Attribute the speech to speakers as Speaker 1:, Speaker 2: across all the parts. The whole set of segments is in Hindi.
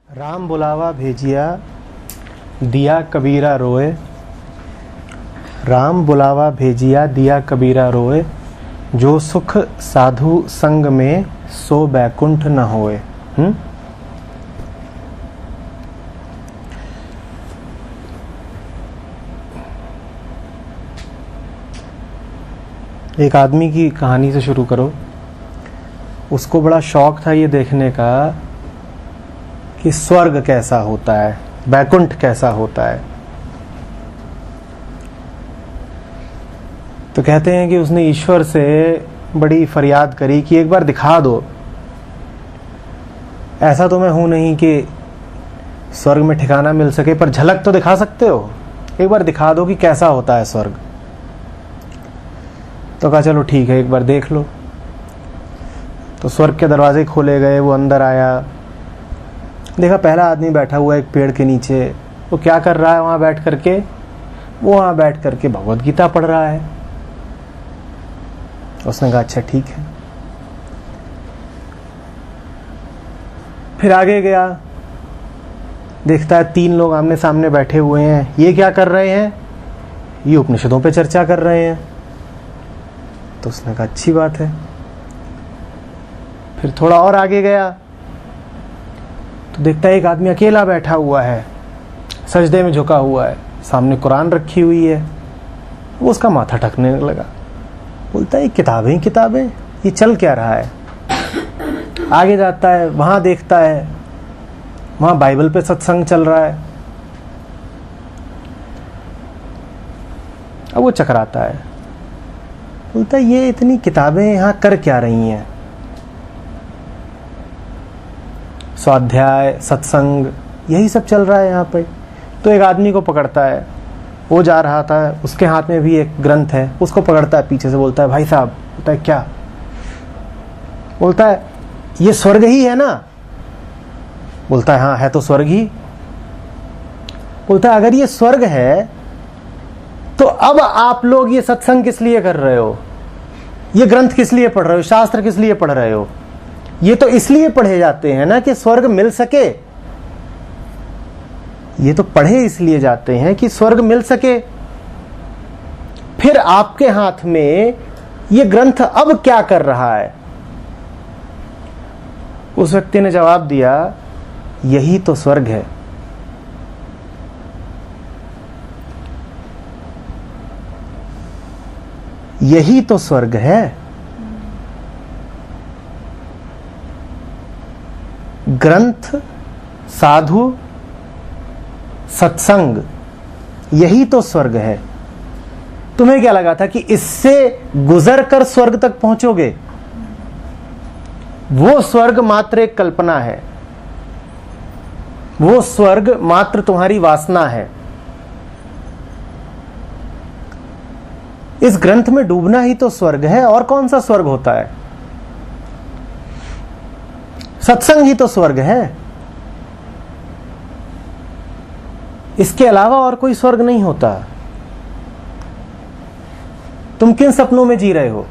Speaker 1: राम बुलावा भेजिया दिया कबीरा रोए। राम बुलावा भेजिया दिया कबीरा रोए। जो सुख साधु संग में सो बैकुंठ न होए। एक आदमी की कहानी से शुरू करो। उसको बड़ा शौक था ये देखने का कि स्वर्ग कैसा होता है, बैकुंठ कैसा होता है। तो कहते हैं कि उसने ईश्वर से बड़ी फरियाद करी कि एक बार दिखा दो। ऐसा तो मैं हूं नहीं कि स्वर्ग में ठिकाना मिल सके, पर झलक तो दिखा सकते हो। एक बार दिखा दो कि कैसा होता है स्वर्ग। तो कहा चलो ठीक है, एक बार देख लो। तो स्वर्ग के दरवाजे खोले गए, वो अंदर आया। देखा पहला आदमी बैठा हुआ एक पेड़ के नीचे। वो क्या कर रहा है वहां बैठ करके? वो वहां बैठ करके भगवत गीता पढ़ रहा है। उसने कहा अच्छा ठीक है। फिर आगे गया, देखता है 3 लोग आमने सामने बैठे हुए हैं। ये क्या कर रहे हैं? ये उपनिषदों पे चर्चा कर रहे हैं। तो उसने कहा अच्छी बात है। फिर थोड़ा और आगे गया तो देखता है एक आदमी अकेला बैठा हुआ है, सजदे में झुका हुआ है, सामने कुरान रखी हुई है। वो उसका माथा ठकने लगा, बोलता है किताबें ही किताबें, ये चल क्या रहा है? आगे जाता है, वहां देखता है वहां बाइबल पे सत्संग चल रहा है। अब वो चकराता है, बोलता है ये इतनी किताबें यहां कर क्या रही हैं? स्वाध्याय सत्संग यही सब चल रहा है यहाँ पे। तो एक आदमी को पकड़ता है, वो जा रहा था, उसके हाथ में भी एक ग्रंथ है, उसको पकड़ता है पीछे से, बोलता है भाई साहब। बोलता है क्या? बोलता है ये स्वर्ग ही है ना? बोलता है हाँ है तो स्वर्ग ही। बोलता है अगर ये स्वर्ग है तो अब आप लोग ये सत्संग किस लिए कर रहे हो? ये ग्रंथ किस लिए पढ़ रहे हो? शास्त्र किस लिए पढ़ रहे हो? ये तो इसलिए पढ़े जाते हैं ना कि स्वर्ग मिल सके। ये तो पढ़े इसलिए जाते हैं कि स्वर्ग मिल सके। फिर आपके हाथ में ये ग्रंथ अब क्या कर रहा है? उस व्यक्ति ने जवाब दिया यही तो स्वर्ग है। यही तो स्वर्ग है। ग्रंथ, साधु, सत्संग यही तो स्वर्ग है। तुम्हें क्या लगा था कि इससे गुजर कर स्वर्ग तक पहुंचोगे? वो स्वर्ग मात्र एक कल्पना है। वो स्वर्ग मात्र तुम्हारी वासना है। इस ग्रंथ में डूबना ही तो स्वर्ग है। और कौन सा स्वर्ग होता है? सत्संग ही तो स्वर्ग है। इसके अलावा और कोई स्वर्ग नहीं होता। तुम किन सपनों में जी रहे हो?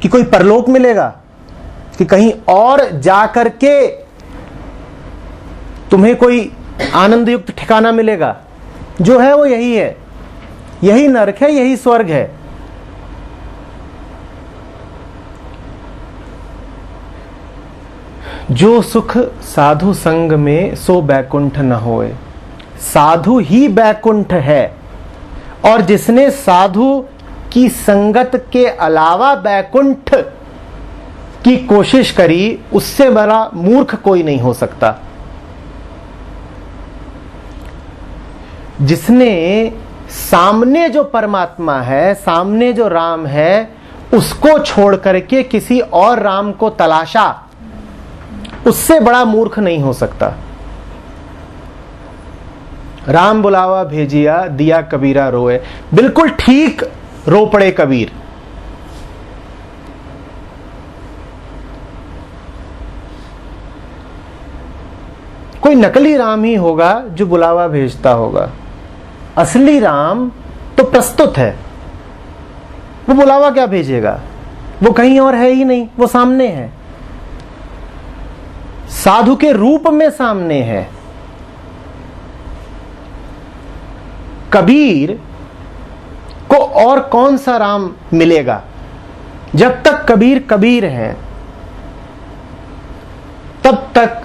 Speaker 1: कि कोई परलोक मिलेगा, कि कहीं और जाकर के तुम्हें कोई आनंद युक्त ठिकाना मिलेगा? जो है वो यही है। यही नरक है, यही स्वर्ग है। जो सुख साधु संग में सो बैकुंठ न होए। साधु ही बैकुंठ है, और जिसने साधु की संगत के अलावा बैकुंठ की कोशिश करी, उससे बड़ा मूर्ख कोई नहीं हो सकता। जिसने सामने जो परमात्मा है, सामने जो राम है, उसको छोड़ करके किसी और राम को तलाशा, उससे बड़ा मूर्ख नहीं हो सकता। राम बुलावा भेजिया दिया कबीरा रोए। बिल्कुल ठीक रो पड़े कबीर। कोई नकली राम ही होगा जो बुलावा भेजता होगा। असली राम तो प्रस्तुत है। वो बुलावा क्या भेजेगा? वो कहीं और है ही नहीं, वो सामने है। साधु के रूप में सामने है। कबीर को और कौन सा राम मिलेगा? जब तक कबीर कबीर है तब तक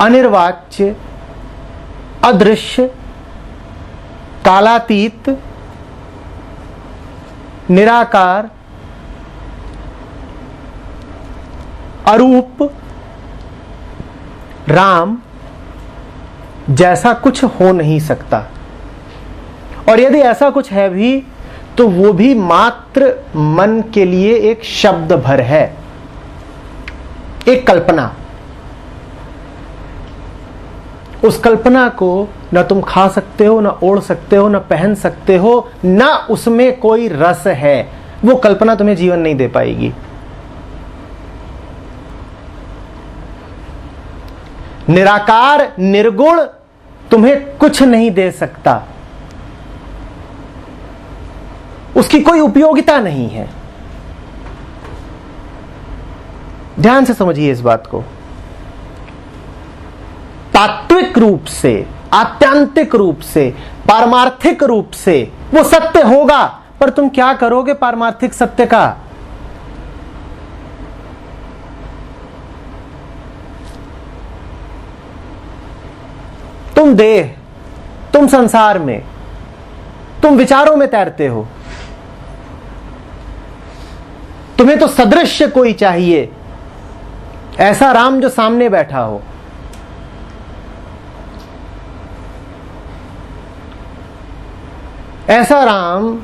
Speaker 1: अनिर्वाच्य, अदृश्य, कालातीत, निराकार, अरूप राम जैसा कुछ हो नहीं सकता। और यदि ऐसा कुछ है भी तो वो भी मात्र मन के लिए एक शब्द भर है, एक कल्पना। उस कल्पना को न तुम खा सकते हो, न ओढ़ सकते हो, न पहन सकते हो, न उसमें कोई रस है। वो कल्पना तुम्हें जीवन नहीं दे पाएगी। निराकार, निर्गुण तुम्हें कुछ नहीं दे सकता। उसकी कोई उपयोगिता नहीं है। ध्यान से समझिए इस बात को। तात्विक रूप से, आत्यांतिक रूप से, पारमार्थिक रूप से वो सत्य होगा, पर तुम क्या करोगे पारमार्थिक सत्य का? तुम देह, तुम संसार में, तुम विचारों में तैरते हो। तुम्हें तो सदृश्य कोई चाहिए, ऐसा राम जो सामने बैठा हो। ऐसा राम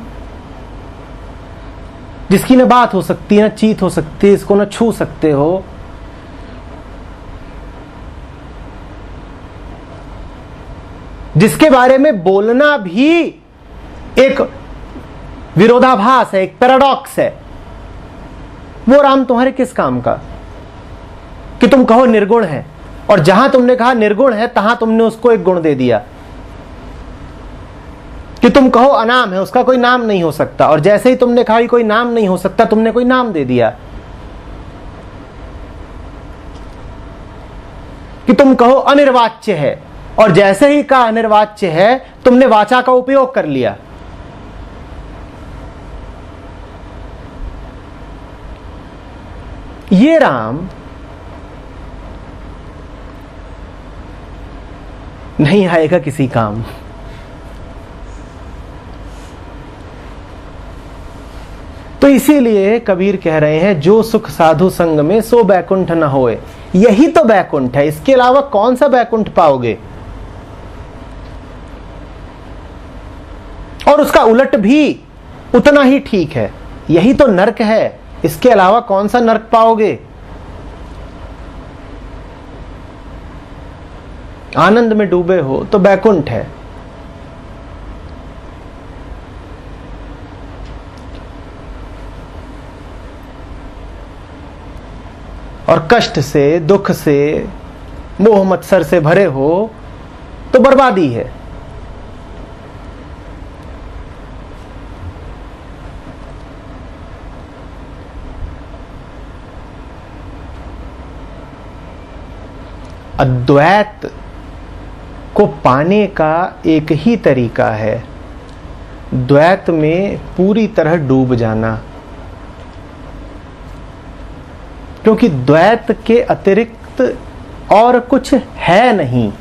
Speaker 1: जिसकी न बात हो सकती है, न चीत हो सकती है, इसको न छू सकते हो। जिसके बारे में बोलना भी एक विरोधाभास है, एक पैराडॉक्स है। वो राम तुम्हारे किस काम का कि तुम कहो निर्गुण है, और जहां तुमने कहा निर्गुण है तहां तुमने उसको एक गुण दे दिया। कि तुम कहो अनाम है, उसका कोई नाम नहीं हो सकता, और जैसे ही तुमने कहा कोई नाम नहीं हो सकता, तुमने कोई नाम दे दिया। कि तुम कहो अनिर्वाच्य है, और जैसे ही कहा अनिर्वाच्य है तुमने वाचा का उपयोग कर लिया। ये राम नहीं आएगा किसी काम। तो इसीलिए कबीर कह रहे हैं, जो सुख साधु संग में सो बैकुंठ न होए। यही तो बैकुंठ है, इसके अलावा कौन सा बैकुंठ पाओगे? और उसका उलट भी उतना ही ठीक है। यही तो नरक है, इसके अलावा कौन सा नरक पाओगे? आनंद में डूबे हो तो बैकुंठ है। और कष्ट से, दुख से, मोह मत्सर से भरे हो तो बर्बादी है। अद्वैत को पाने का एक ही तरीका है, द्वैत में पूरी तरह डूब जाना। क्योंकि द्वैत के अतिरिक्त और कुछ है नहीं।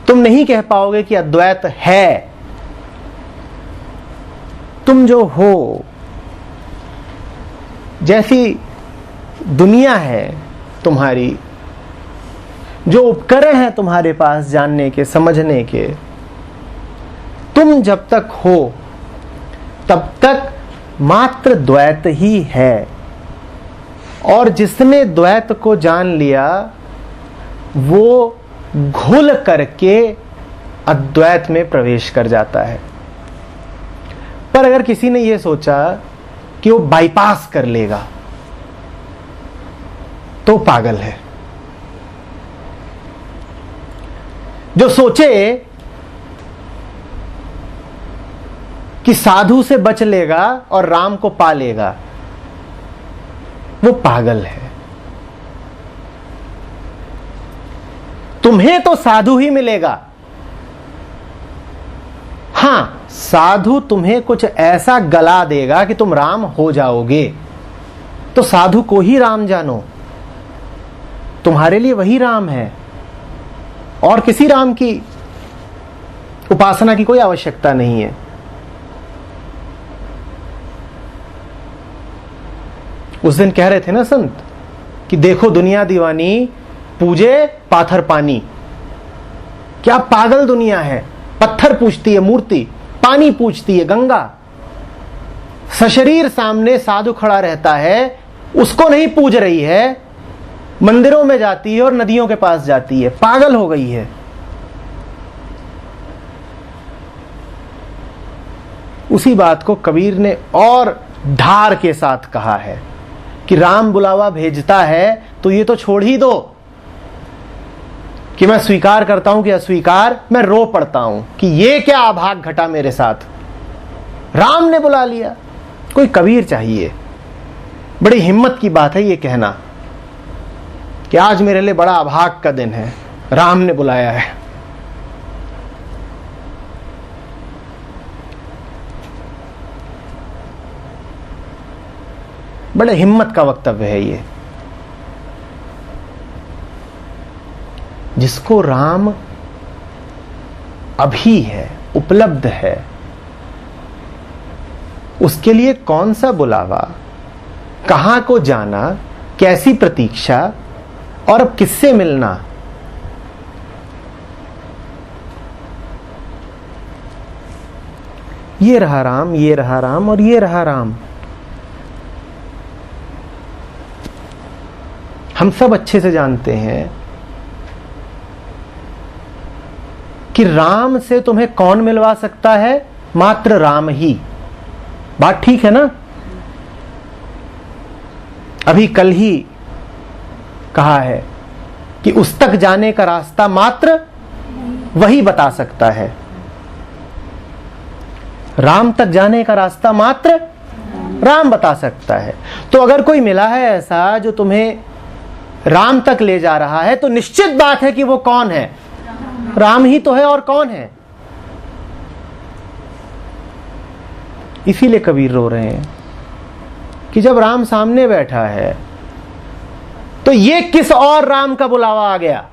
Speaker 1: तुम नहीं कह पाओगे कि अद्वैत है। तुम जो हो, जैसी दुनिया है तुम्हारी, जो उपकरण है तुम्हारे पास जानने के, समझने के, तुम जब तक हो तब तक मात्र द्वैत ही है। और जिसने द्वैत को जान लिया वो घुल करके अद्वैत में प्रवेश कर जाता है। पर अगर किसी ने यह सोचा कि वो बाईपास कर लेगा तो पागल है। जो सोचे कि साधु से बच लेगा और राम को पा लेगा, वो पागल है। तुम्हें तो साधु ही मिलेगा। हां, साधु तुम्हें कुछ ऐसा गला देगा कि तुम राम हो जाओगे। तो साधु को ही राम जानो, तुम्हारे लिए वही राम है, और किसी राम की उपासना की कोई आवश्यकता नहीं है। उस दिन कह रहे थे ना संत कि देखो दुनिया दीवानी, पूजे पाथर पानी। क्या पागल दुनिया है, पत्थर पूजती है मूर्ति, पानी पूजती है गंगा। सशरीर सामने साधु खड़ा रहता है, उसको नहीं पूज रही है, मंदिरों में जाती है और नदियों के पास जाती है, पागल हो गई है। उसी बात को कबीर ने और ढार के साथ कहा है कि राम बुलावा भेजता है तो ये तो छोड़ ही दो कि मैं स्वीकार करता हूं कि अस्वीकार, मैं रो पड़ता हूं कि ये क्या अभाग घटा मेरे साथ, राम ने बुला लिया। कोई कबीर चाहिए। बड़ी हिम्मत की बात है ये कहना कि आज मेरे लिए बड़ा अभाग का दिन है, राम ने बुलाया है। बड़े हिम्मत का वक्तव्य है ये। जिसको राम अभी है, उपलब्ध है, उसके लिए कौन सा बुलावा, कहां को जाना, कैसी प्रतीक्षा, और अब किससे मिलना। ये रहा राम, ये रहा राम, और ये रहा राम। हम सब अच्छे से जानते हैं कि राम से तुम्हें कौन मिलवा सकता है, मात्र राम ही। बात ठीक है ना। अभी कल ही कहा है कि उस तक जाने का रास्ता मात्र वही बता सकता है। राम तक जाने का रास्ता मात्र राम बता सकता है। तो अगर कोई मिला है ऐसा जो तुम्हें राम तक ले जा रहा है, तो निश्चित बात है कि वो कौन है, राम ही तो है, और कौन है। इसीलिए कबीर रो रहे हैं कि जब राम सामने बैठा है तो ये किस और राम का बुलावा आ गया।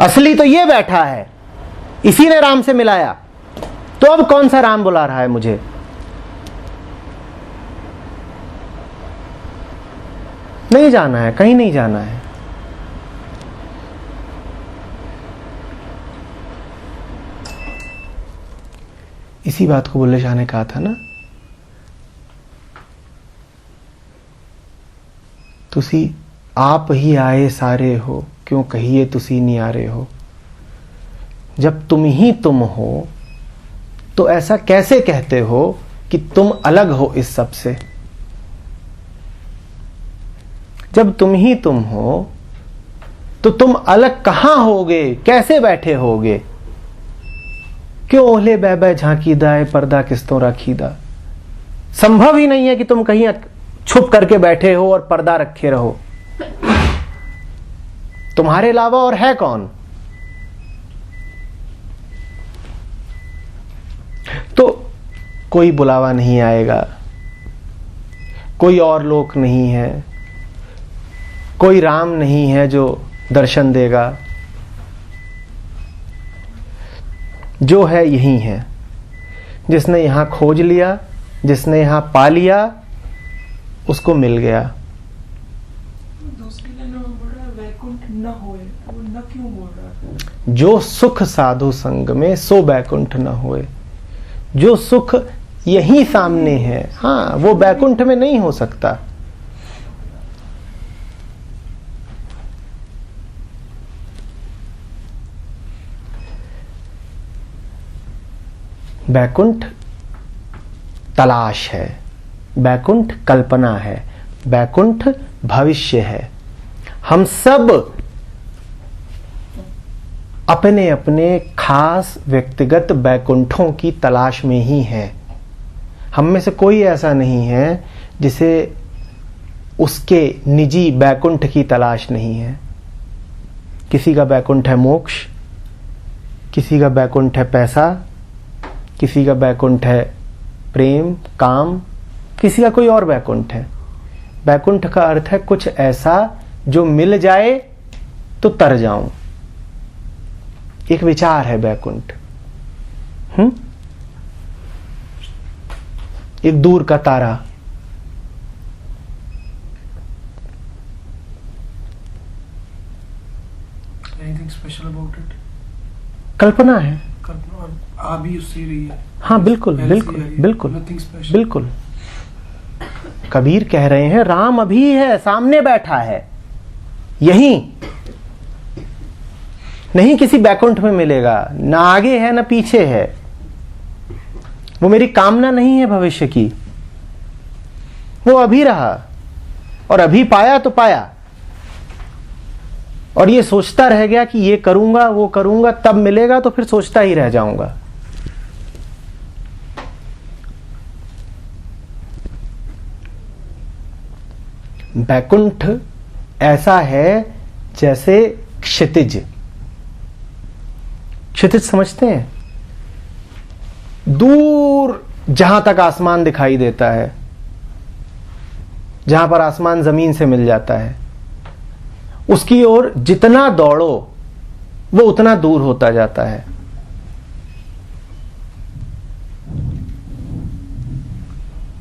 Speaker 1: असली तो ये बैठा है, इसी ने राम से मिलाया, तो अब कौन सा राम बुला रहा है मुझे। नहीं जाना है, कहीं नहीं जाना है। इसी बात को बुल्ले शाह ने कहा था ना, तुसी आप ही आए सारे हो, क्यों कहिए तुसी नियारे हो। जब तुम ही तुम हो तो ऐसा कैसे कहते हो कि तुम अलग हो इस सब से। जब तुम ही तुम हो तो तुम अलग कहां होगे, कैसे बैठे होगे। क्यों ओहले बह झांकीदा है पर्दा किस्तों राखीदा। संभव ही नहीं है कि तुम कहीं छुप करके बैठे हो और पर्दा रखे रहो। तुम्हारे अलावा और है कौन। तो कोई बुलावा नहीं आएगा, कोई और लोक नहीं है, कोई राम नहीं है जो दर्शन देगा। जो है यही है। जिसने यहां खोज लिया, जिसने यहां पा लिया, उसको मिल गया। जो सुख साधु संग में सो बैकुंठ न होए। जो सुख यही सामने है, हाँ, वो बैकुंठ में नहीं हो सकता। बैकुंठ तलाश है, बैकुंठ कल्पना है, बैकुंठ भविष्य है। हम सब अपने अपने खास व्यक्तिगत बैकुंठों की तलाश में ही हैं। हम में से कोई ऐसा नहीं है जिसे उसके निजी बैकुंठ की तलाश नहीं है। किसी का बैकुंठ है मोक्ष, किसी का बैकुंठ है पैसा, किसी का बैकुंठ है प्रेम काम, किसी का कोई और बैकुंठ है। बैकुंठ का अर्थ है कुछ ऐसा जो मिल जाए तो तर जाऊं। एक विचार है बैकुंठ। एक दूर का तारा।
Speaker 2: Anything special about it?
Speaker 1: कल्पना है।
Speaker 2: कल्पना और आ भी उससे रही है।
Speaker 1: हाँ बिल्कुल बिल्कुल बिल्कुल
Speaker 2: Nothing special.
Speaker 1: बिल्कुल। कबीर कह रहे हैं राम अभी है, सामने बैठा है, यहीं नहीं किसी बैकुंठ में मिलेगा, ना आगे है ना पीछे है। वो मेरी कामना नहीं है भविष्य की, वो अभी रहा और अभी पाया तो पाया, और ये सोचता रह गया कि ये करूंगा वो करूंगा तब मिलेगा, तो फिर सोचता ही रह जाऊंगा। बैकुंठ ऐसा है जैसे क्षितिज। क्षितिज समझते हैं? दूर जहां तक आसमान दिखाई देता है, जहां पर आसमान जमीन से मिल जाता है, उसकी ओर जितना दौड़ो वो उतना दूर होता जाता है।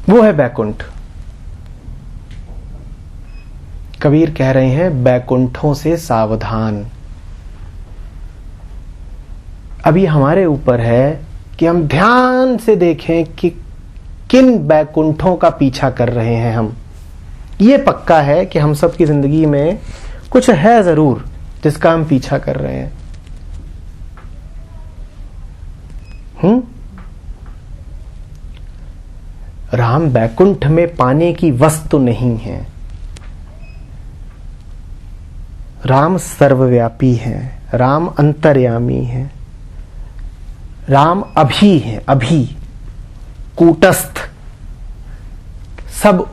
Speaker 1: वो है बैकुंठ। कबीर कह रहे हैं बैकुंठों से सावधान। अभी हमारे ऊपर है कि हम ध्यान से देखें कि किन बैकुंठों का पीछा कर रहे हैं हम। ये पक्का है कि हम सब की जिंदगी में कुछ है जरूर जिसका हम पीछा कर रहे हैं। राम बैकुंठ में पाने की वस्तु नहीं है। राम सर्वव्यापी है, राम अंतर्यामी है, राम अभी है, अभी कूटस्थ, सब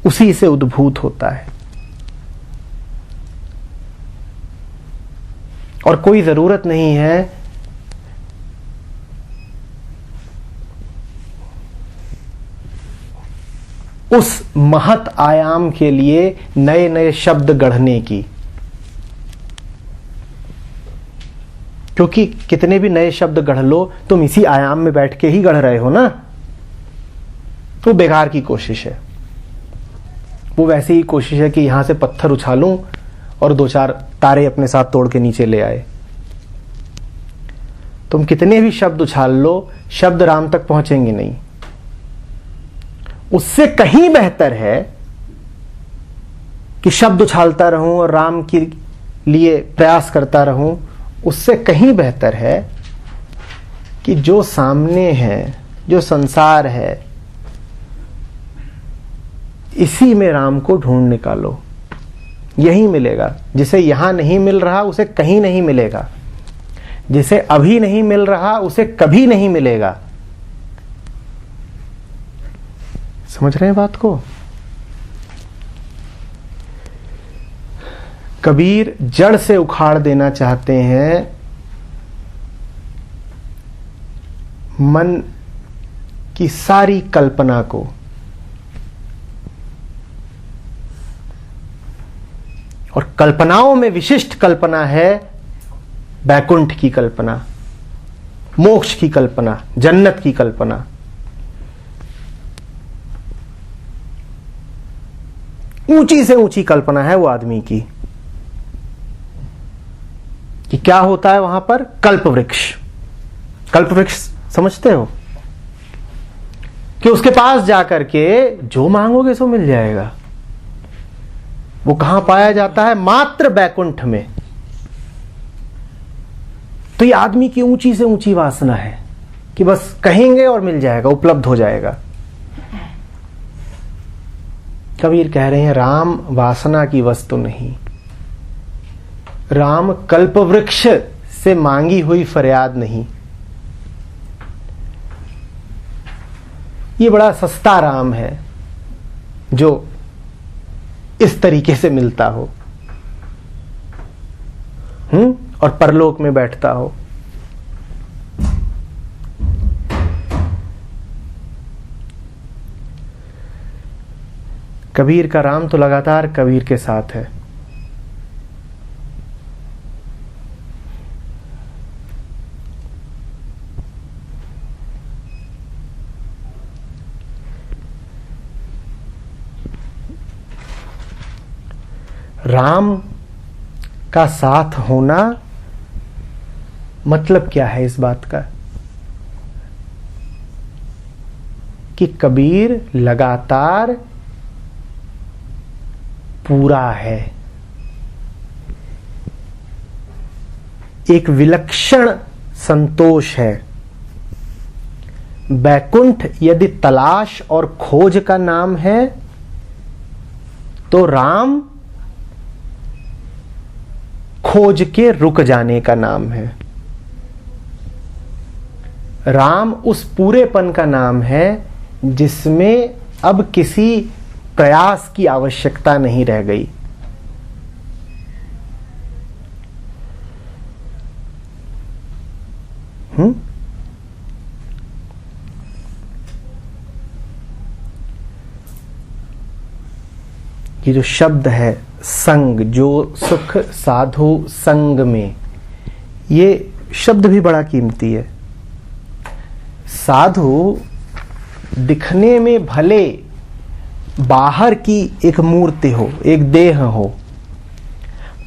Speaker 1: उसी से उद्भूत होता है। और कोई जरूरत नहीं है उस महत आयाम के लिए नए नए शब्द गढ़ने की, क्योंकि कितने भी नए शब्द गढ़ लो तुम इसी आयाम में बैठ के ही गढ़ रहे हो ना, तो बेकार की कोशिश है। वो वैसी ही कोशिश है कि यहां से पत्थर उछालूं और दो चार तारे अपने साथ तोड़ के नीचे ले आए। तुम कितने भी शब्द उछाल लो, शब्द राम तक पहुंचेंगे नहीं। उससे कहीं बेहतर है कि शब्द उछालता रहूं और राम के लिए प्रयास करता रहूं। उससे कहीं बेहतर है कि जो सामने है, जो संसार है, इसी में राम को ढूंढ निकालो, यही मिलेगा। जिसे यहां नहीं मिल रहा उसे कहीं नहीं मिलेगा, जिसे अभी नहीं मिल रहा उसे कभी नहीं मिलेगा। समझ रहे हैं बात को? कबीर जड़ से उखाड़ देना चाहते हैं मन की सारी कल्पना को। और कल्पनाओं में विशिष्ट कल्पना है बैकुंठ की कल्पना, मोक्ष की कल्पना, जन्नत की कल्पना। ऊंची से ऊंची कल्पना है वो आदमी की कि क्या होता है वहां पर। कल्प वृक्ष, कल्प वृक्ष समझते हो कि उसके पास जाकर के जो मांगोगे सो मिल जाएगा। वो कहां पाया जाता है? मात्र बैकुंठ में। तो ये आदमी की ऊंची से ऊंची वासना है कि बस कहेंगे और मिल जाएगा, उपलब्ध हो जाएगा। कबीर कह रहे हैं राम वासना की वस्तु नहीं, राम कल्पवृक्ष से मांगी हुई फरियाद नहीं। ये बड़ा सस्ता राम है जो इस तरीके से मिलता हो और परलोक में बैठता हो। कबीर का राम तो लगातार कबीर के साथ है। राम का साथ होना मतलब क्या है इस बात का कि कबीर लगातार पूरा है, एक विलक्षण संतोष है। बैकुंठ यदि तलाश और खोज का नाम है तो राम खोज के रुक जाने का नाम है। राम उस पूरेपन का नाम है जिसमें अब किसी प्रयास की आवश्यकता नहीं रह गई। ये जो शब्द है संग, जो सुख साधु संग में, ये शब्द भी बड़ा कीमती है। साधु दिखने में भले बाहर की एक मूर्ति हो, एक देह हो,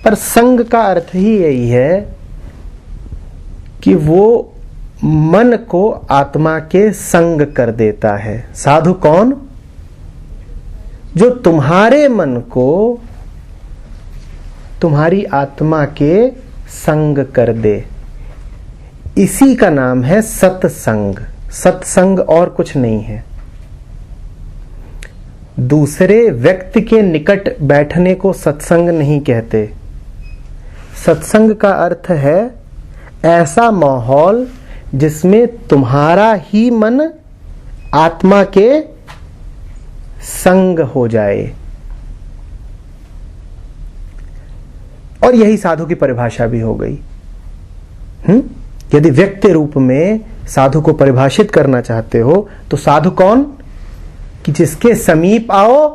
Speaker 1: पर संग का अर्थ ही यही है कि वो मन को आत्मा के संग कर देता है। साधु कौन? जो तुम्हारे मन को तुम्हारी आत्मा के संग कर दे। इसी का नाम है सत्संग। सत्संग और कुछ नहीं है। दूसरे व्यक्ति के निकट बैठने को सत्संग नहीं कहते। सत्संग का अर्थ है ऐसा माहौल जिसमें तुम्हारा ही मन आत्मा के संग हो जाए। और यही साधु की परिभाषा भी हो गई। यदि व्यक्ति रूप में साधु को परिभाषित करना चाहते हो तो साधु कौन? कि जिसके समीप आओ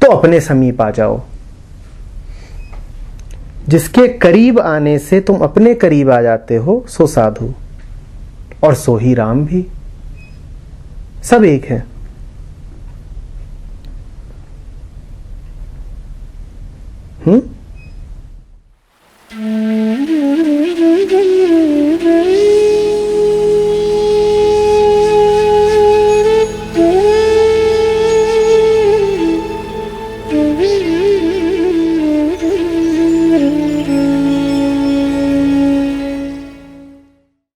Speaker 1: तो अपने समीप आ जाओ, जिसके करीब आने से तुम अपने करीब आ जाते हो, सो साधु। और सो ही राम भी। सब एक है।